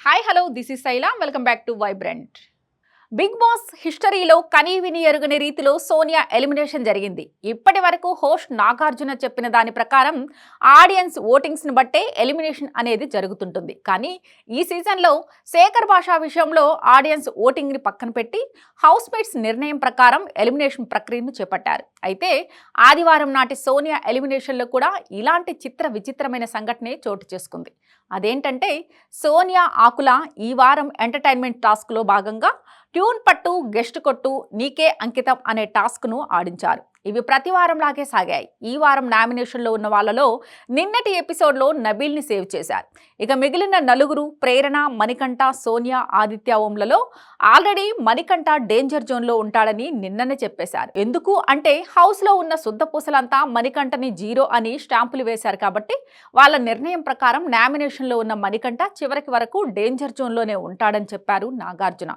Hi hello this is Shaila welcome back to Vibrant. Bigg Boss హిస్టరీలో కనీవిని ఎరుగని రీతిలో సోనియా ఎలిమినేషన్ జరిగింది. ఇప్పటి వరకు హోస్ట్ నాగార్జున చెప్పిన దాని ప్రకారం ఆడియన్స్ ఓటింగ్స్ని బట్టే ఎలిమినేషన్ అనేది జరుగుతుంటుంది. కానీ ఈ సీజన్లో శేఖర్ భాషా విషయంలో ఆడియన్స్ ఓటింగ్ని పక్కన పెట్టి హౌస్ మేట్స్ నిర్ణయం ప్రకారం ఎలిమినేషన్ ప్రక్రియను చేపట్టారు. అయితే ఆదివారం నాటి సోనియా ఎలిమినేషన్లో కూడా ఇలాంటి విచిత్రమైన సంఘటనే చోటు చేసుకుంది. అదేంటంటే సోనియా ఆకుల ఈ వారం ఎంటర్టైన్మెంట్ టాస్క్లో భాగంగా ట్యూన్ పట్టు గెస్ట్ కొట్టు నీకే అంకితం అనే టాస్క్ను ఆడించారు. ఇవి ప్రతి వారం లాగే సాగాయి. ఈ వారం నామినేషన్లో ఉన్న వాళ్ళలో నిన్నటి ఎపిసోడ్లో నబీల్ని సేవ్ చేశారు. ఇక మిగిలిన నలుగురు ప్రేరణ, మణికంఠ, సోనియా, ఆదిత్య ఓంలలో ఆల్రెడీ మణికంఠ డేంజర్ జోన్లో ఉంటాడని నిన్ననే చెప్పేశారు. ఎందుకు అంటే హౌస్లో ఉన్న శుద్ధపూసలంతా మణికంఠని 0 అని స్టాంపులు వేశారు కాబట్టి వాళ్ళ నిర్ణయం ప్రకారం నామినేషన్లో ఉన్న మణికంఠ చివరికి వరకు డేంజర్ జోన్లోనే ఉంటాడని చెప్పారు నాగార్జున.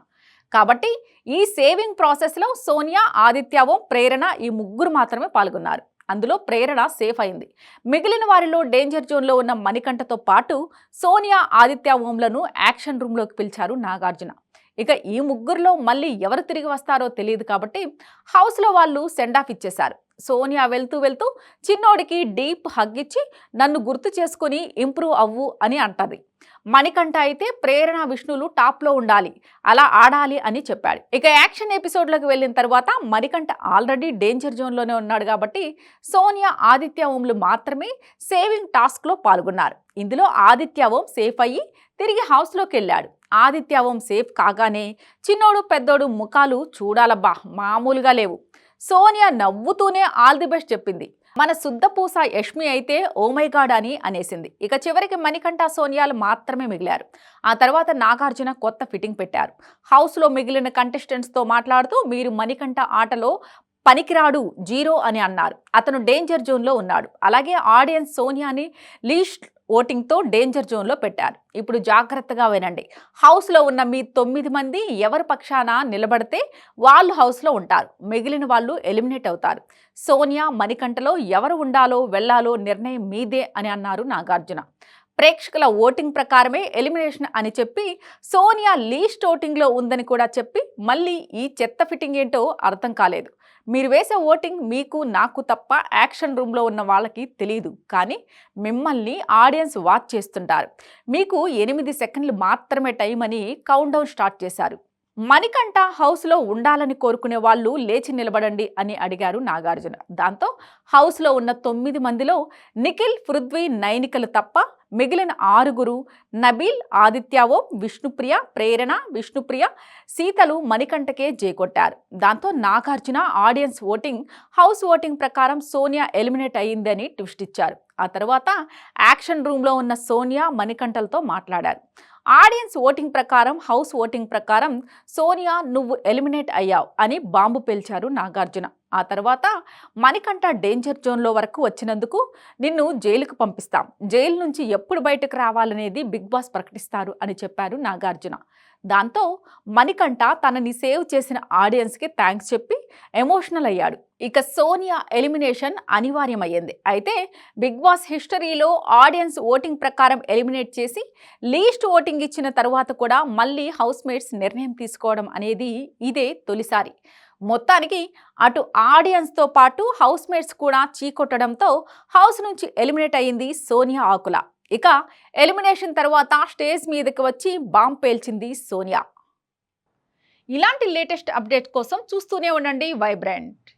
కాబట్టి ఈ సేవింగ్ ప్రాసెస్లో సోనియా, ఆదిత్య ఓం, ప్రేరణ ఈ ముగ్గురు మాత్రమే పాల్గొన్నారు. అందులో ప్రేరణ సేఫ్ అయింది. మిగిలిన వారిలో డేంజర్ జోన్లో ఉన్న మణికంఠతో పాటు సోనియా, ఆదిత్య ఓంలను యాక్షన్ రూమ్లోకి పిలిచారు నాగార్జున. ఇక ఈ ముగ్గురులో మళ్ళీ ఎవరు తిరిగి వస్తారో తెలియదు కాబట్టి హౌస్లో వాళ్ళు సెండ్ ఆఫ్ ఇచ్చేశారు. సోనియా వెళ్తూ వెళ్తూ చిన్నోడికి డీప్ హగ్ ఇచ్చి నన్ను గుర్తు చేసుకుని ఇంప్రూవ్ అవ్వు అని అంటది. మణికంఠ అయితే ప్రేరణ, విష్ణులు టాప్లో ఉండాలి, అలా ఆడాలి అని చెప్పాడు. ఇక యాక్షన్ ఎపిసోడ్లోకి వెళ్ళిన తర్వాత మణికంఠ ఆల్రెడీ డేంజర్ జోన్లోనే ఉన్నాడు కాబట్టి సోనియా, ఆదిత్య ఓంలు మాత్రమే సేవింగ్ టాస్క్లో పాల్గొన్నారు. ఇందులో ఆదిత్య ఓం సేఫ్ అయ్యి తిరిగి హౌస్లోకి వెళ్ళాడు. ఆదిత్య ఓం సేఫ్ కాగానే చిన్నోడు పెద్దోడు ముఖాలు చూడాలబ్బా మామూలుగా లేవు. సోనియా నవ్వుతూనే ఆల్ ది బెస్ట్ చెప్పింది. మన శుద్ధపూస యష్మి అయితే ఓ మై గాడ్ అని అనేసింది. ఇక చివరికి మణికంఠ, సోనియాలు మాత్రమే మిగిలారు. ఆ తర్వాత నాగార్జున కొత్త ఫిట్టింగ్ పెట్టారు. హౌస్లో మిగిలిన కంటెస్టెంట్స్తో మాట్లాడుతూ మీరు మణికంఠ ఆటలో పనికిరాడు 0 అని అన్నారు. అతను డేంజర్ జోన్లో ఉన్నాడు. అలాగే ఆడియన్స్ సోనియాని లీస్ట్ ఓటింగ్తో డేంజర్ జోన్లో పెట్టారు. ఇప్పుడు జాగ్రత్తగా వినండి. హౌస్లో ఉన్న మీ 9 మంది ఎవరి పక్షాన నిలబడితే వాళ్ళు హౌస్లో ఉంటారు, మిగిలిన వాళ్ళు ఎలిమినేట్ అవుతారు. సోనియా, మణికంఠలో ఎవరు ఉండాలో వెళ్ళాలో నిర్ణయం మీదే అని అన్నారు నాగార్జున. ప్రేక్షకుల ఓటింగ్ ప్రకారమే ఎలిమినేషన్ అని చెప్పి సోనియా లీస్ట్ ఓటింగ్లో ఉందని కూడా చెప్పి మళ్ళీ ఈ చెత్త ఫిట్టింగ్ ఏంటో అర్థం కాలేదు. మీరు వేసే ఓటింగ్ మీకు, నాకు తప్ప యాక్షన్ రూమ్లో ఉన్న వాళ్ళకి తెలియదు. కానీ మిమ్మల్ని ఆడియన్స్ వాచ్ చేస్తుంటారు. మీకు 8 సెకండ్లు మాత్రమే టైం అని కౌంట్ డౌన్ స్టార్ట్ చేశారు. మణికంఠ హౌస్లో ఉండాలని కోరుకునే వాళ్ళు లేచి నిలబడండి అని అడిగారు నాగార్జున. దాంతో హౌస్లో ఉన్న 9 మందిలో నిఖిల్, పృథ్వీ, నైనికలు తప్ప మిగిలిన 6 నబీల్, ఆదిత్య ఓం, విష్ణుప్రియ, ప్రేరణ, విష్ణుప్రియ, సీతలు మణికంఠకే జేకొట్టారు. దాంతో Nagarjuna audience voting, house voting ప్రకారం సోనియా ఎలిమినేట్ అయ్యిందని ట్విస్ట్ ఇచ్చారు. ఆ తర్వాత యాక్షన్ రూమ్లో ఉన్న సోనియా, మణికంఠలతో మాట్లాడారు. ఆడియన్స్ ఓటింగ్ ప్రకారం, హౌస్ ఓటింగ్ ప్రకారం సోనియా నువ్వు ఎలిమినేట్ అయ్యావు అని బాంబు పేల్చారు నాగార్జున. ఆ తర్వాత మణికంఠ డేంజర్ జోన్లో వరకు వచ్చినందుకు నిన్ను జైలుకు పంపిస్తాం, జైలు నుంచి ఎప్పుడు బయటకు రావాలనేది బిగ్ బాస్ ప్రకటిస్తారు అని చెప్పారు నాగార్జున. దాంతో మణికంఠ తనని సేవ్ చేసిన ఆడియన్స్కి థ్యాంక్స్ చెప్పి ఎమోషనల్ అయ్యాడు. ఇక సోనియా ఎలిమినేషన్ అనివార్యమయ్యింది. అయితే బిగ్ బాస్ హిస్టరీలో ఆడియన్స్ ఓటింగ్ ప్రకారం ఎలిమినేట్ చేసి లీస్ట్ ఓటింగ్ ఇచ్చిన తర్వాత కూడా మళ్ళీ హౌస్ మేట్స్ నిర్ణయం తీసుకోవడం అనేది ఇదే తొలిసారి. మొత్తానికి అటు ఆడియన్స్తో పాటు హౌస్ మేట్స్ కూడా చీకొట్టడంతో హౌస్ నుంచి ఎలిమినేట్ అయ్యింది సోనియా ఆకుల. ఇక ఎలిమినేషన్ తర్వాత స్టేజ్ మీదకి వచ్చి బాంబ్ పేల్చింది సోనియా. ఇలాంటి లేటెస్ట్ అప్డేట్ కోసం చూస్తూనే ఉండండి వైబ్రెంట్.